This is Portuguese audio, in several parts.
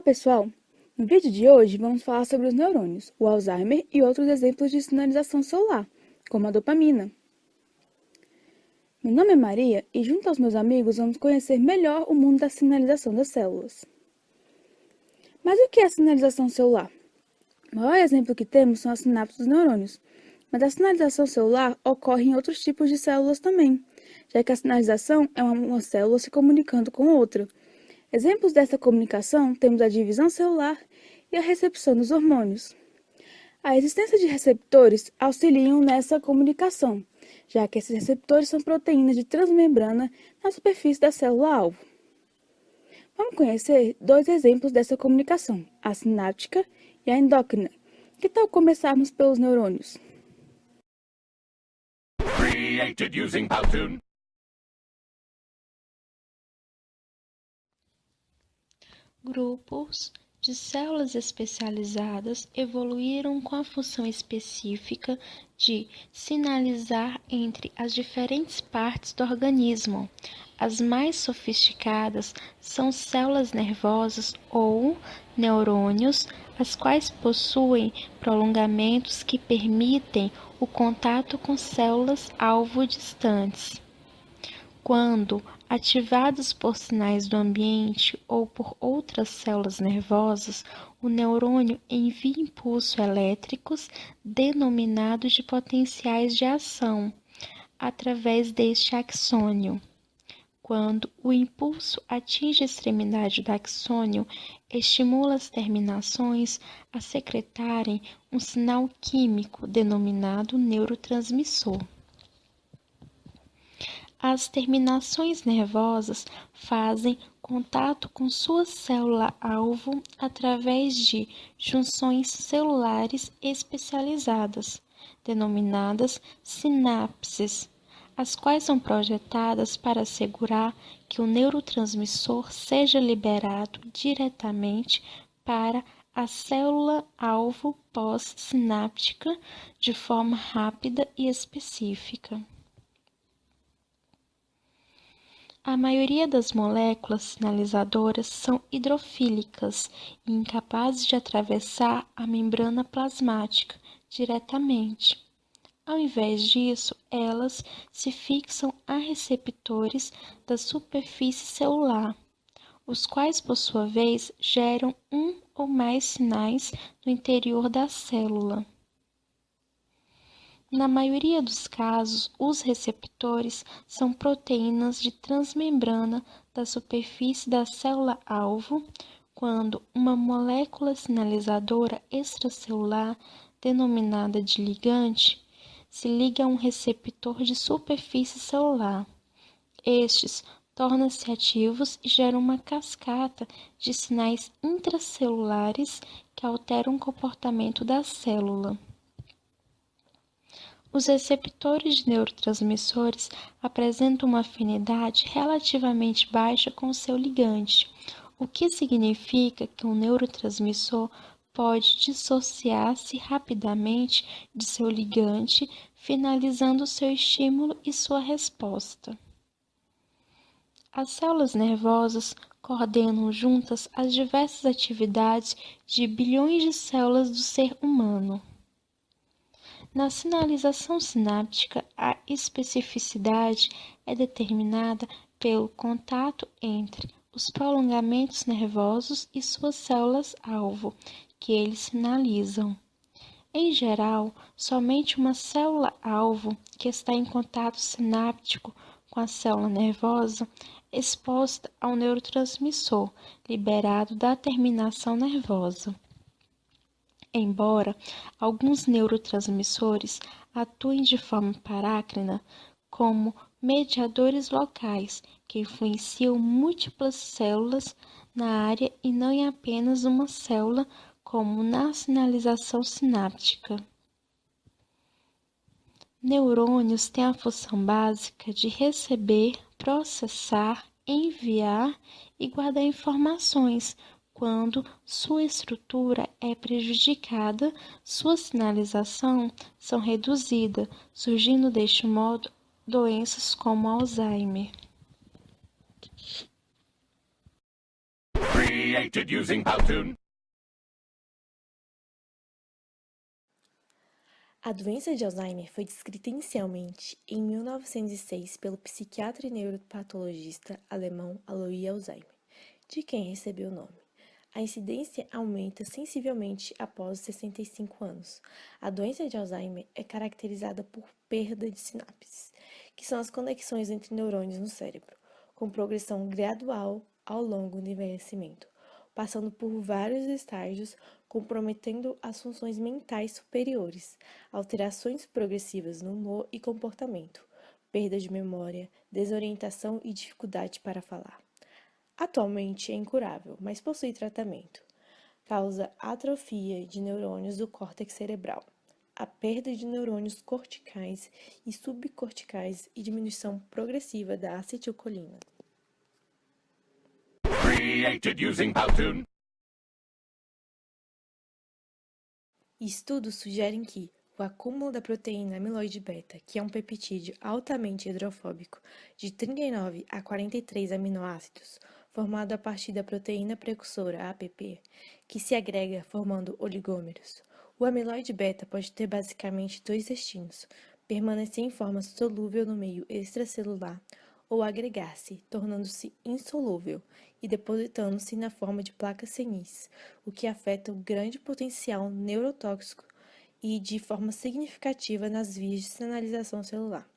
Olá, pessoal! No vídeo de hoje vamos falar sobre os neurônios, o Alzheimer e outros exemplos de sinalização celular, como a dopamina. Meu nome é Maria e junto aos meus amigos vamos conhecer melhor o mundo da sinalização das células. Mas o que é a sinalização celular? O maior exemplo que temos são as sinapses dos neurônios, mas a sinalização celular ocorre em outros tipos de células também, já que a sinalização é uma célula se comunicando com outra. Exemplos dessa comunicação temos a divisão celular e a recepção dos hormônios. A existência de receptores auxiliam nessa comunicação, já que esses receptores são proteínas de transmembrana na superfície da célula-alvo. Vamos conhecer dois exemplos dessa comunicação, a sináptica e a endócrina. Que tal começarmos pelos neurônios? Created using Powtoon. Grupos de células especializadas evoluíram com a função específica de sinalizar entre as diferentes partes do organismo. As mais sofisticadas são células nervosas ou neurônios, as quais possuem prolongamentos que permitem o contato com células-alvo distantes. Quando ativados por sinais do ambiente ou por outras células nervosas, o neurônio envia impulsos elétricos, denominados de potenciais de ação, através deste axônio. Quando o impulso atinge a extremidade do axônio, estimula as terminações a secretarem um sinal químico denominado neurotransmissor. As terminações nervosas fazem contato com sua célula-alvo através de junções celulares especializadas, denominadas sinapses, as quais são projetadas para assegurar que o neurotransmissor seja liberado diretamente para a célula-alvo pós-sináptica de forma rápida e específica. A maioria das moléculas sinalizadoras são hidrofílicas e incapazes de atravessar a membrana plasmática diretamente. Ao invés disso, elas se fixam a receptores da superfície celular, os quais, por sua vez, geram um ou mais sinais no interior da célula. Na maioria dos casos, os receptores são proteínas de transmembrana da superfície da célula-alvo, quando uma molécula sinalizadora extracelular, denominada de ligante, se liga a um receptor de superfície celular. Estes tornam-se ativos e geram uma cascata de sinais intracelulares que alteram o comportamento da célula. Os receptores de neurotransmissores apresentam uma afinidade relativamente baixa com o seu ligante, o que significa que um neurotransmissor pode dissociar-se rapidamente de seu ligante, finalizando seu estímulo e sua resposta. As células nervosas coordenam juntas as diversas atividades de bilhões de células do ser humano. Na sinalização sináptica, a especificidade é determinada pelo contato entre os prolongamentos nervosos e suas células-alvo, que eles sinalizam. Em geral, somente uma célula-alvo que está em contato sináptico com a célula nervosa exposta ao neurotransmissor liberado da terminação nervosa. Embora alguns neurotransmissores atuem de forma parácrina como mediadores locais que influenciam múltiplas células na área e não em apenas uma célula, como na sinalização sináptica. Neurônios têm a função básica de receber, processar, enviar e guardar informações. Quando sua estrutura é prejudicada, sua sinalização são reduzida, surgindo deste modo doenças como Alzheimer. Created using Powtoon. A doença de Alzheimer foi descrita inicialmente em 1906 pelo psiquiatra e neuropatologista alemão Alois Alzheimer, de quem recebeu o nome. A incidência aumenta sensivelmente após os 65 anos. A doença de Alzheimer é caracterizada por perda de sinapses, que são as conexões entre neurônios no cérebro, com progressão gradual ao longo do envelhecimento, passando por vários estágios, comprometendo as funções mentais superiores, alterações progressivas no humor e comportamento, perda de memória, desorientação e dificuldade para falar. Atualmente é incurável, mas possui tratamento. Causa atrofia de neurônios do córtex cerebral, a perda de neurônios corticais e subcorticais e diminuição progressiva da acetilcolina. Created using Powtoon. Estudos sugerem que o acúmulo da proteína amiloide beta, que é um peptídeo altamente hidrofóbico, de 39 a 43 aminoácidos, formado a partir da proteína precursora APP, que se agrega formando oligômeros. O amiloide beta pode ter basicamente dois destinos: permanecer em forma solúvel no meio extracelular ou agregar-se, tornando-se insolúvel e depositando-se na forma de placas senis, o que afeta o grande potencial neurotóxico e de forma significativa nas vias de sinalização celular.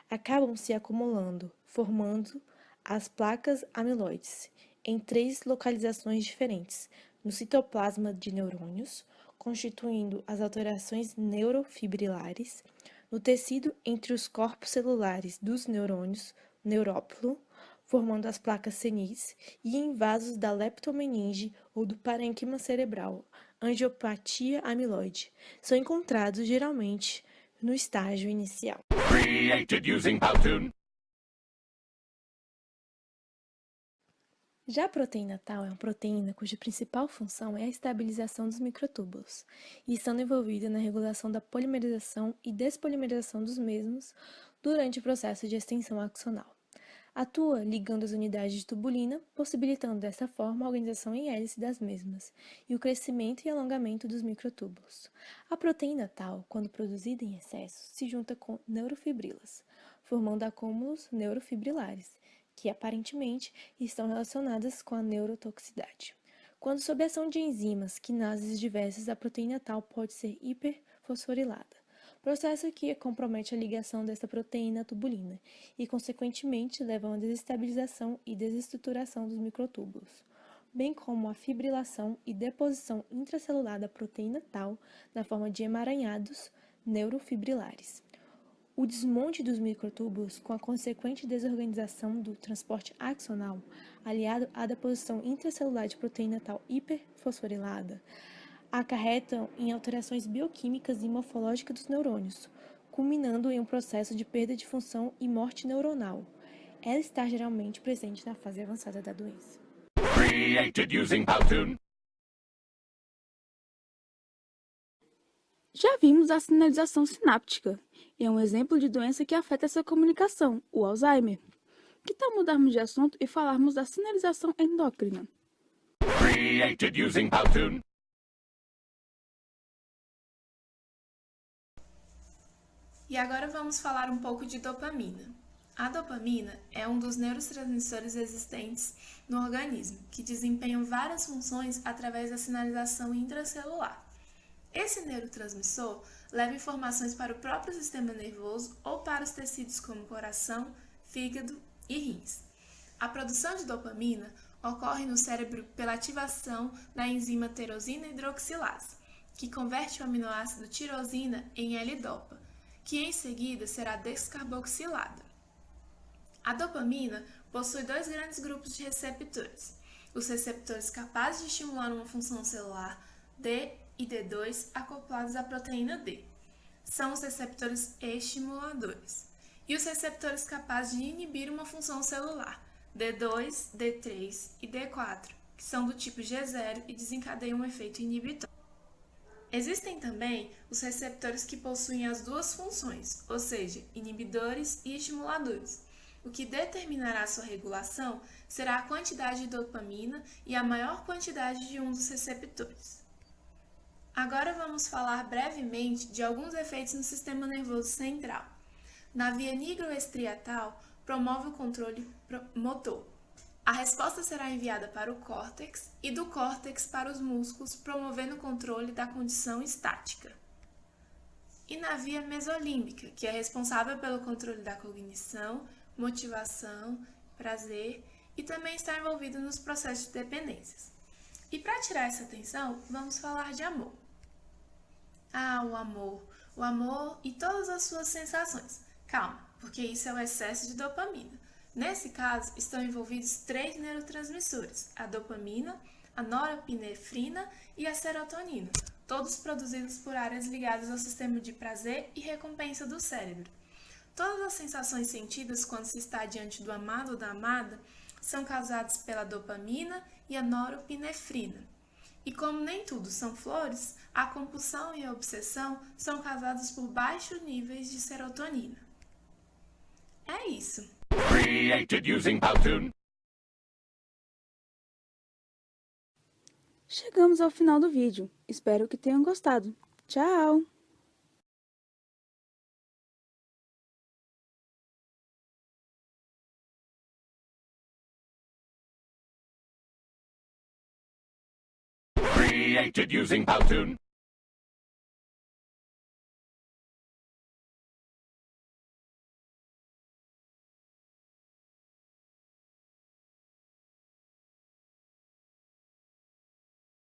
Acabam se acumulando, formando as placas amiloides em 3 localizações diferentes, no citoplasma de neurônios, constituindo as alterações neurofibrilares, no tecido entre os corpos celulares dos neurônios, neurópilo, formando as placas senis, e em vasos da leptomeninge ou do parênquima cerebral, angiopatia amiloide. São encontrados geralmente no estágio inicial. Created using Powtoon. Já a proteína tau é uma proteína cuja principal função é a estabilização dos microtúbulos, e estando envolvida na regulação da polimerização e despolimerização dos mesmos durante o processo de extensão axonal. Atua ligando as unidades de tubulina, possibilitando dessa forma a organização em hélice das mesmas e o crescimento e alongamento dos microtúbulos. A proteína tau, quando produzida em excesso, se junta com neurofibrilas, formando acúmulos neurofibrilares, que aparentemente estão relacionadas com a neurotoxicidade. Quando sob a ação de enzimas quinases diversas, a proteína tau pode ser hiperfosforilada, processo que compromete a ligação desta proteína à tubulina e, consequentemente, leva a uma desestabilização e desestruturação dos microtúbulos, bem como a fibrilação e deposição intracelular da proteína tau na forma de emaranhados neurofibrilares. O desmonte dos microtúbulos, com a consequente desorganização do transporte axonal, aliado à deposição intracelular de proteína tau hiperfosforilada, acarretam em alterações bioquímicas e morfológicas dos neurônios, culminando em um processo de perda de função e morte neuronal. Ela está geralmente presente na fase avançada da doença. Created using Powtoon. Já vimos a sinalização sináptica, e é um exemplo de doença que afeta essa comunicação, o Alzheimer. Que tal mudarmos de assunto e falarmos da sinalização endócrina? Created using Powtoon. E agora vamos falar um pouco de dopamina. A dopamina é um dos neurotransmissores existentes no organismo, que desempenham várias funções através da sinalização intracelular. Esse neurotransmissor leva informações para o próprio sistema nervoso ou para os tecidos como coração, fígado e rins. A produção de dopamina ocorre no cérebro pela ativação da enzima tirosina hidroxilase, que converte o aminoácido tirosina em L-dopa, que em seguida será descarboxilada. A dopamina possui 2 grandes grupos de receptores: os receptores capazes de estimular uma função celular, D e D2, acoplados à proteína D. São os receptores estimuladores. E os receptores capazes de inibir uma função celular, D2, D3 e D4, que são do tipo G0 e desencadeiam um efeito inibitório. Existem também os receptores que possuem as duas funções, ou seja, inibidores e estimuladores. O que determinará sua regulação será a quantidade de dopamina e a maior quantidade de um dos receptores. Agora vamos falar brevemente de alguns efeitos no sistema nervoso central. Na via nigroestriatal, promove o controle motor. A resposta será enviada para o córtex e do córtex para os músculos, promovendo o controle da condição estática. E na via mesolímbica, que é responsável pelo controle da cognição, motivação, prazer e também está envolvido nos processos de dependências. E para tirar essa atenção, vamos falar de amor. O amor e todas as suas sensações. Calma, porque isso é o excesso de dopamina. Nesse caso, estão envolvidos 3 neurotransmissores, a dopamina, a norepinefrina e a serotonina, todos produzidos por áreas ligadas ao sistema de prazer e recompensa do cérebro. Todas as sensações sentidas quando se está diante do amado ou da amada são causadas pela dopamina e a norepinefrina. E como nem tudo são flores, a compulsão e a obsessão são causadas por baixos níveis de serotonina. É isso. Created using Powtoon. Chegamos ao final do vídeo. Espero que tenham gostado. Tchau! Created using Powtoon.